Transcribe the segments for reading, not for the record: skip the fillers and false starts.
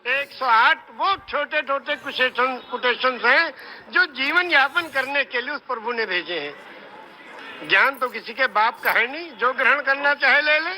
108 वो छोटे छोटे कोटेशन हैं जो जीवन यापन करने के लिए उस प्रभु ने भेजे हैं। ज्ञान तो किसी के बाप का है नहीं, जो ग्रहण करना चाहे ले ले।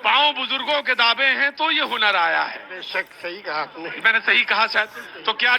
पांव बुजुर्गों के दावे हैं तो ये हुनर आया है। बेशक सही कहा आपने। मैंने सही कहा शायद। तो क्या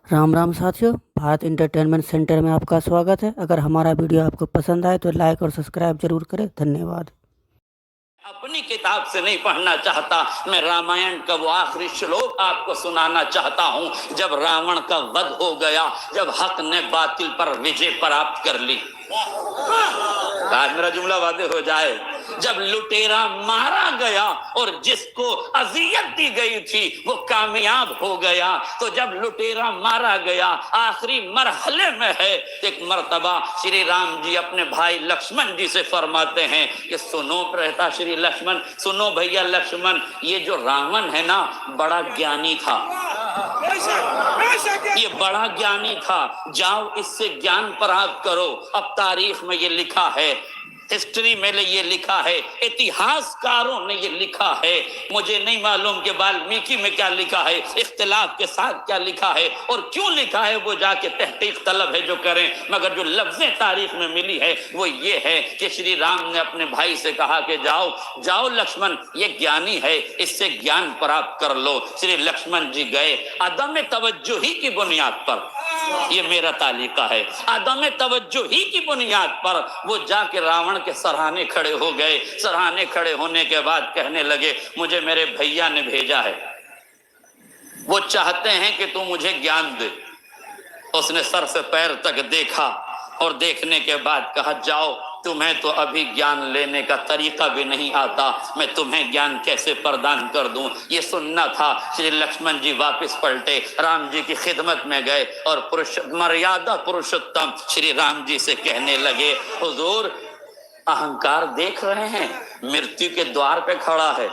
राम राम साथियों, भारत इंटरटेनमेंट सेंटर में आपका स्वागत है। अगर हमारा वीडियो आपको पसंद आए तो लाइक और सब्सक्राइब जरूर करें। धन्यवाद। अपनी किताब से नहीं पढ़ना चाहता, मैं रामायण का वो आखिरी श्लोक आपको सुनाना चाहता हूं। जब रावण का वध हो गया, जब हक ने बातिल पर विजय प्राप्त कर ली, आज मेरा जुमला वादे हो जाए। जब लुटेरा मारा गया और जिसको अजियत दी गई थी वो कामयाब हो गया, तो जब लुटेरा मारा गया आखिरी मरहले में है, एक मर्तबा श्री राम जी अपने भाई लक्ष्मण जी से फरमाते हैं कि सुनो प्रहता श्री लक्ष्मण, सुनो भैया लक्ष्मण, ये जो रावण है ना बड़ा ज्ञानी था, ये बड़ा ज्ञानी था, जाओ इससे ज्ञान प्राप्त करो। अब तारीख में ये लिखा है, हिस्ट्री में ये लिखा है, इतिहासकारों ने ये लिखा है, मुझे नहीं मालूम कि वाल्मीकि में क्या लिखा है, इख्तिलाफ के साथ क्या लिखा है और क्यों लिखा है, वो जाके तहकीक तलब है जो करें। मगर जो लफ्ज़ें तारीख में मिली है वो ये है कि श्री राम ने अपने भाई से कहा कि जाओ जाओ लक्ष्मण, ये ज्ञानी है, इससे ज्ञान प्राप्त कर लो। श्री लक्ष्मण जी गए, अदम तवज्जुही की बुनियाद पर, ये मेरा तालिका है, अदम तवज्जुही की बुनियाद पर वो जाके रावण के सराहने खड़े हो गए। सराहने खड़े होने के बाद कहने लगे, मुझे मेरे भैया ने भेजा है, वो चाहते हैं कि तू मुझे ज्ञान दे। उसने सर से पैर तक देखा और देखने के बाद कहा, जाओ, तुम्हें तो अभी ज्ञान लेने का तरीका भी नहीं आता, मैं तुम्हें ज्ञान कैसे प्रदान कर दूं। ये सुनना था। श्री लक्ष्मण जी वापस पलटे, राम जी की खिदमत में गए और मर्यादा पुरुषोत्तम श्री राम जी से कहने लगे, हुजूर अहंकार देख रहे हैं, मृत्यु के द्वार पे खड़ा है,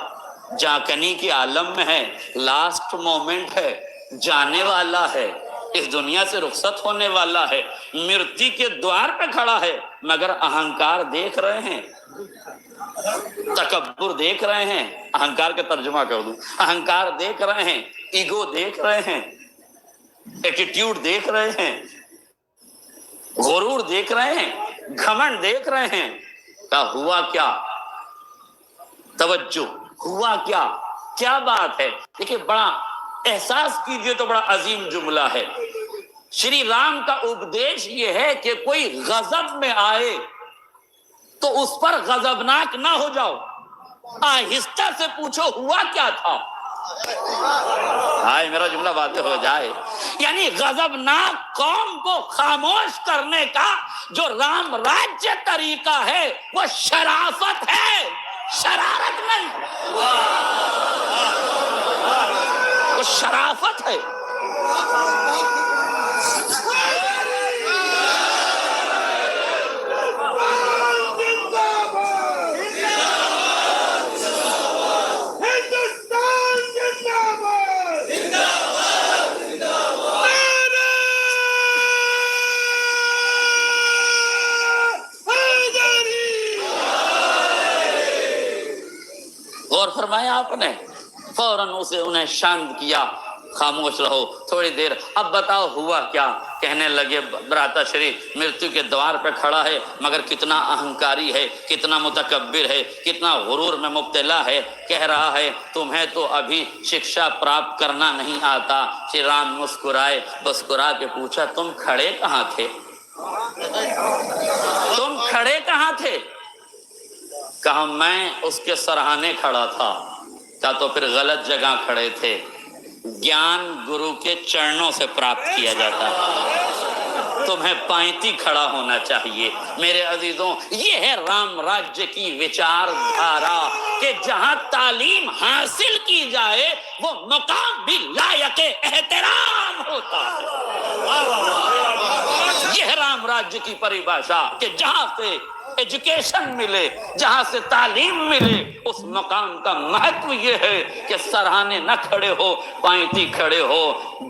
जाकनी के आलम में है, लास्ट मोमेंट है, जाने वाला है, इस दुनिया से रुखसत होने वाला है, मृत्यु के द्वार पे खड़ा है, मगर अहंकार देख रहे हैं, तकब्बुर देख रहे हैं। अहंकार का तर्जुमा कर दूं, अहंकार देख रहे हैं, ईगो देख रहे हैं, एटीट्यूड देख रहे हैं, गुरूर देख रहे हैं, घमंड देख रहे हैं। का हुआ क्या? तवज्जो, हुआ क्या? क्या बात है? देखिए, बड़ा एहसास कीजिए तो बड़ा अजीम जुमला है। श्री राम का उपदेश यह है कि कोई गजब में आए तो उस पर गजबनाक ना हो जाओ, आहिस्ता से पूछो हुआ क्या था। हाय, मेरा जुमला वादे हो जाए। यानी गजबनाक कौम को खामोश करने का जो राम राज्य तरीका है वो शराफत है, शरारत नहीं, वो शराफत है। और फरमाया आपने, फौरन उसे उन्हें शांत किया, खामोश रहो थोड़ी देर, अब बताओ हुआ क्या। कहने लगे, भ्राताश्री मृत्यु के द्वार पर खड़ा है, मगर कितना अहंकारी है, कितना मुतकब्बिर है, कितना गुरूर में मुब्तला है। कह रहा है तुम्हें तो अभी शिक्षा प्राप्त करना नहीं आता। श्री राम मुस्कुराए, मुस्कुरा के पूछा, तुम खड़े कहाँ थे? तुम खड़े कहाँ थे? कहा, मैं उसके सराहने खड़ा था। क्या? तो फिर गलत जगह खड़े थे। ज्ञान गुरु के चरणों से प्राप्त किया जाता है, तुम्हें पांति खड़ा होना चाहिए। मेरे अजीजों, ये है राम राज्य की विचारधारा कि जहां तालीम हासिल की जाए वो मुकाम भी लायक एहतराम होता है। यह राम राज्य की परिभाषा कि जहां से एजुकेशन मिले, जहां से तालीम मिले, उस मकाम का महत्व यह है कि सराहने न खड़े हो, पांति खड़े हो।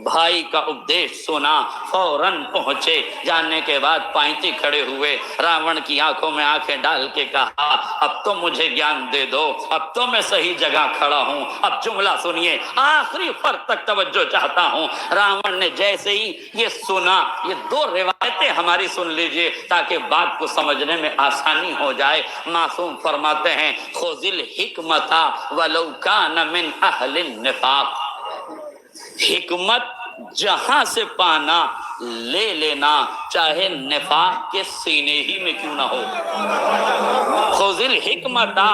भाई का उपदेश सुना, फौरन पहुंचे, जानने के बाद पांति खड़े हुए, रावण की आंखों में आंखें डाल के कहा, अब तो मुझे ज्ञान दे दो, अब तो मैं सही जगह खड़ा हूं। अब जुमला सुनिए, आखिरी फर्क तक तवज्जो चाहता हूं। रावण ने जैसे ही ये सुना, ये दो रिवायतें हमारी सुन लीजिए ताकि बात को समझने में आसानी हो जाए। मासूम फरमाते हैं, खुजिल हिकमता वलौ कान मिन अहलिन निफाक। हिकमत जहां से पाना ले लेना, चाहे निफाक के सीने ही में क्यों ना हो। खुजिल हिकमता,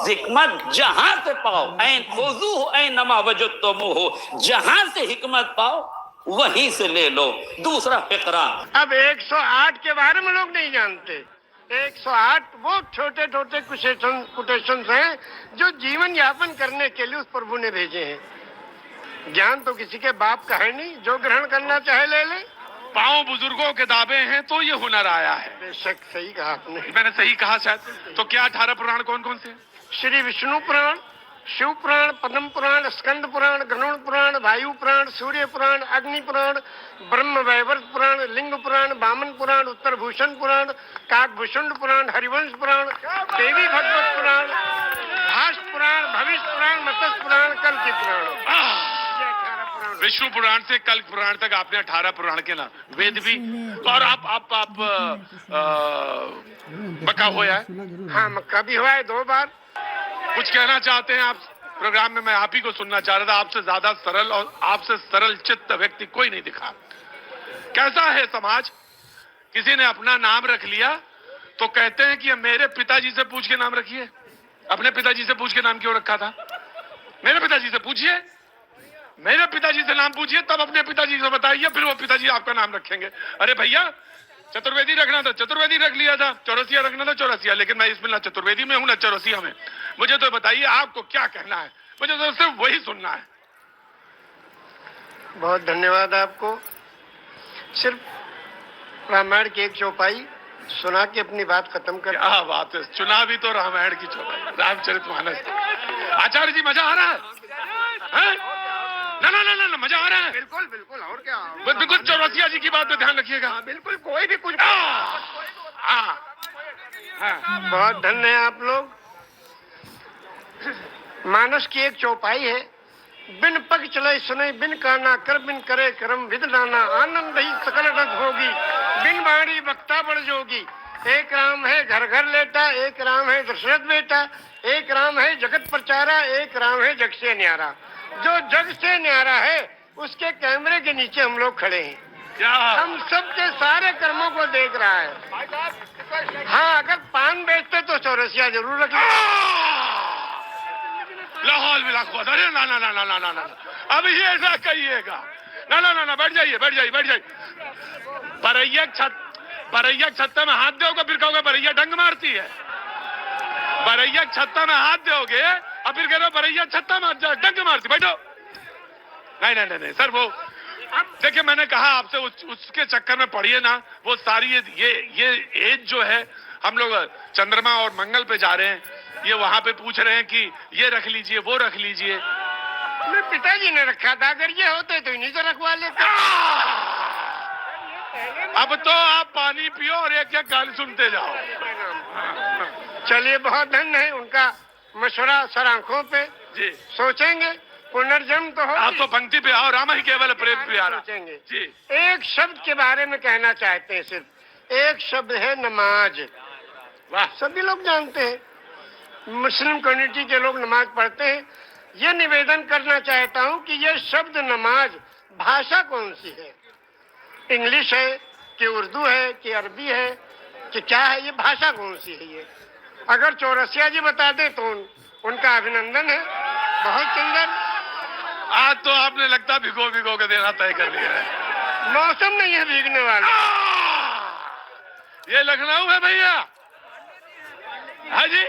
हिकमत जहां से पाओ, ऐन खुजू हो ऐन नमा वजदतुमू हो, जहां से हिकमत पाओ वहीं से ले लो। दूसरा फिक्रा, अब 108 के बारे में लोग नहीं जानते। 108 वो छोटे छोटे कोटेशंस हैं जो जीवन यापन करने के लिए उस प्रभु ने भेजे हैं। ज्ञान तो किसी के बाप का है नहीं, जो ग्रहण करना चाहे ले ले। पांव बुजुर्गों के दावे हैं तो ये हुनर आया है। बेशक सही कहा आपने। मैंने सही कहा शायद। तो क्या 18 पुराण कौन कौन से? श्री विष्णु पुराण, शिव पुराण, पद्म पुराण, स्कंद पुराण, गरुड़ पुराण, वायु पुराण, सूर्य पुराण, अग्नि पुराण, ब्रह्म वैवर्त पुराण, लिंग पुराण, वामन पुराण, उत्तर भूषण पुराण, काकभूषण पुराण, हरिवंश पुराण, देवी भगवत पुराण, भाष पुराण, भविष्य पुराण, मत्स्य पुराण, कल्कि पुराण। विष्णु पुराण से कल्क पुराण तक आपने 18 पुराण के नाम, वेद भी। और आप मक्का हुआ है? हाँ, मक्का भी हुआ है 2 बार। कुछ कहना चाहते हैं आप प्रोग्राम में? मैं आप ही को सुनना चाह रहा था। आपसे ज्यादा सरल और आपसे सरल चित्त व्यक्ति कोई नहीं दिखा। कैसा है समाज? किसी ने अपना नाम रख लिया तो कहते हैं कि मेरे पिताजी से पूछ के नाम रखिए। अपने पिताजी से पूछ के नाम क्यों रखा था? मेरे पिताजी से पूछिए, मेरे पिताजी से नाम पूछिए, तब अपने पिताजी से बताइए, फिर वो पिताजी आपका नाम रखेंगे। अरे भैया, चतुर्वेदी रखना था, चतुर्वेदी रख लिया था। चौरसिया रखना था, चौरसिया। लेकिन मैं इसमें ना चतुर्वेदी में हूं ना चौरसिया में। मुझे तो बताइए आपको क्या कहना है, मुझे तो सिर्फ वही सुनना है। बहुत धन्यवाद आपको। सिर्फ रामायण की एक चौपाई सुना के अपनी बात खत्म कर। क्या बात है, चुनावी तो रामायण की चौपाई, रामचरितमानस। आचार्य जी, मजा आ रहा है? ना ना ना ना, मजा आ रहा है। बिल्कुल बिल्कुल, और क्या। बिल्कुल चौरसिया जी की बात पे ध्यान रखिएगा। बिल्कुल, कोई भी कुछ। बहुत धन्य है आप लोग। मानस की एक चौपाई है, बिन पग चले सुने, बिन काना कर, बिन करे कर्म विद नाना, आनंद ही सकल रस होगी, बिन बाणी वक्ता बड़ जोगी। एक राम है घर घर लेटा, एक राम है दशरथ बेटा, एक राम है जगत प्रचारा, एक राम है जग से न्यारा। जो जग से न्यारा है उसके कैमरे के नीचे हम लोग खड़े हैं। क्या? हम सबके सारे कर्मों को देख रहा है। हाँ, अगर पान बेचते तो चौरसिया जरूर रख लाहौल मिला। अरे ना ना ना ना ना ना ना, अब ये ऐसा कहिएगा। ना ना ना ना, बैठ जाइए बैठ जाइए बैठ जाइए। बरैया छत्ता में हाथ दोगे, फिर कहोगे बरैया डंग मारती है। बरैया छत्ता में हाथ दोगे और फिर कह रहे हो बरैया छत्ता में डंग मारती। बैठो। नहीं नहीं नहीं सर, वो देखिए, मैंने कहा आपसे उसके चक्कर में पड़िए ना। वो सारी ये एज जो है, हम लोग चंद्रमा और मंगल पे जा रहे हैं, ये वहां पे पूछ रहे हैं कि ये रख लीजिए वो रख लीजिए। मेरे पिताजी ने रखा था, अगर ये होते तो इन्हीं से रखवा लेते। अब तो आप पानी पियो और एक एक गाली सुनते जाओ। चलिए, बहुत धन्य है। उनका मशवरा सर आंखों पे जी। सोचेंगे, पुनर्जन्म तो हो। आप तो पंक्ति पे आओ, राम ही केवल प्रेम प्यारा। सोचेंगे जी। एक शब्द के बारे में कहना चाहते हैं, सिर्फ एक शब्द है नमाज। वाह, सभी लोग जानते हैं, मुस्लिम कम्युनिटी के लोग नमाज पढ़ते हैं। ये निवेदन करना चाहता हूं कि ये शब्द नमाज भाषा कौन सी है? इंग्लिश है कि उर्दू है कि अरबी है कि क्या है? ये भाषा कौन सी है? ये अगर चौरसिया जी बता दे तो उनका अभिनंदन है। बहुत सुंदर। आज तो आपने लगता भिगो भिगो के देना तय कर लिया है। मौसम नहीं है भीगने वाला। ये लखनऊ है भैया। हाँ जी,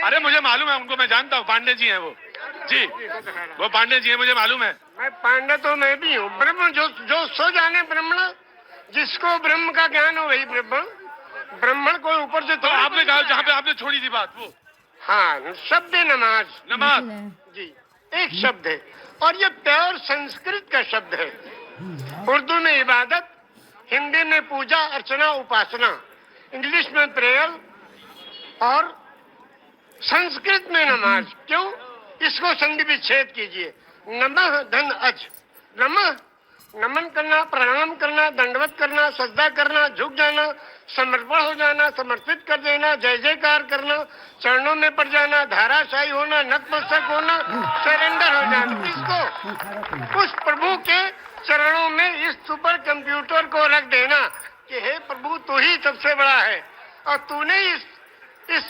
अरे मुझे मालूम है उनको, मैं जानता हूँ, पांडे जी हैं वो। जी, वो पांडे जी हैं, मुझे मालूम है। मैं पांडे तो मैं भी हूँ। ब्रह्म जो सो जाने ब्रह्मण, जिसको ब्रह्म का ज्ञान हो वही ब्रह्म। ब्राह्मण को ऊपर से तो आपने कहा जहाँ पे आपने छोड़ी थी बात वो हाँ, शब्द है नमाज नमाज। जी, एक शब्द है और ये प्योर संस्कृत का शब्द है। उर्दू में इबादत, हिंदी में पूजा अर्चना उपासना, इंग्लिश में प्रेयर और संस्कृत में नमाज। क्यों? इसको संधि विच्छेद कीजिए। नमः धन अज, नमः नमन करना, प्रणाम करना, दंडवत करना, सजदा करना, झुक जाना, समर्पण हो जाना, समर्पित कर देना, जय जयकार करना, चरणों में पड़ जाना, धाराशाही होना, नतमस्तक होना, सरेंडर हो जाना। किसको? उस प्रभु के चरणों में इस सुपर कंप्यूटर को रख देना कि हे प्रभु तू ही सबसे बड़ा है और तूने इस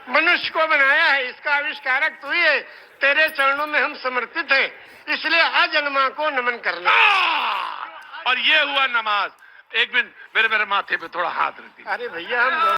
मनुष्य को बनाया है, इसका आविष्कारक तू ही है, तेरे चरणों में हम समर्पित हैं, इसलिए अजन्मा को नमन करना। और ये हुआ नमाज। एक मिनट मेरे माथे पे थोड़ा हाथ रख दीजिए। अरे भैया हम